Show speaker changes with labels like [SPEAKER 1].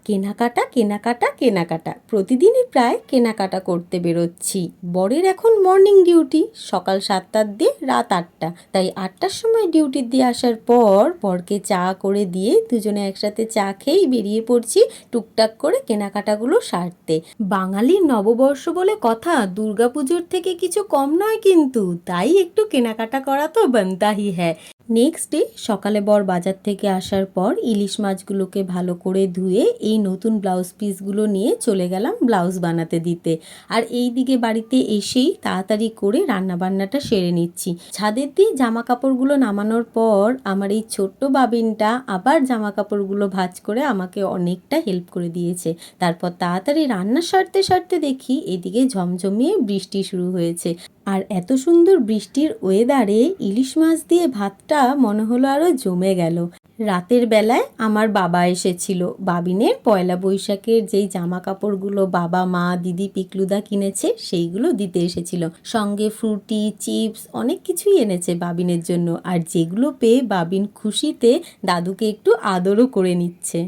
[SPEAKER 1] কেনাকাটা কেনাকাটা কেনাকাটা প্রতিদিনই প্রায় কেনাকাটা করতে বেরোচ্ছি। বরের এখন মর্নিং ডিউটি, সকাল 7টার দিয়ে রাত 8টা। তাই 8টার সময় ডিউটি দিয়ে আসার পর বরকে চা করে দিয়ে দুজনে একসাথে চা খেয়েই বেরিয়ে পড়ছি টুকটাক করে কেনাকাটাগুলো সারতে। বাঙালির নববর্ষ বলে কথা, দুর্গাপুজোর থেকে কিছু কম নয় কিন্তু, তাই একটু কেনাকাটা করা তো বানতা হি হ্যায়। নেক্সট ডে সকালে বর বাজার থেকে আসার পর ইলিশ মাছগুলোকে ভালো করে ধুয়ে এই নতুন ব্লাউজ পিসগুলো নিয়ে চলে গেলাম ব্লাউজ বানাতে দিতে। আর এই দিকে বাড়িতে এসেই তাড়াতাড়ি করে রান্নাবান্নাটা সেরে নিচ্ছি। ছাদের দিয়ে জামা কাপড়গুলো নামানোর পর আমার এই ছোট্ট বাবিনটা আবার জামা কাপড়গুলো ভাঁজ করে আমাকে অনেকটা হেল্প করে দিয়েছে। তারপর তাড়াতাড়ি রান্না সারতে সারতে দেখি এদিকে ঝমঝমিয়ে বৃষ্টি শুরু হয়েছে। আর এত সুন্দর বৃষ্টির ওয়েদারে ইলিশ মাছ দিয়ে ভাতটা মনে হলো আরও জমে গেল। রাতের বেলায় আমার বাবা এসেছিল। বাবিনের পয়লা বৈশাখের যেই জামা কাপড়গুলো বাবা মা দিদি পিকলুদা কিনেছে সেইগুলো দিতে এসেছিল। সঙ্গে ফ্রুটি চিপস অনেক কিছুই এনেছে বাবিনের জন্য, আর যেগুলো পেয়ে বাবিন খুশিতে দাদুকে একটু আদরও করে নিচ্ছে।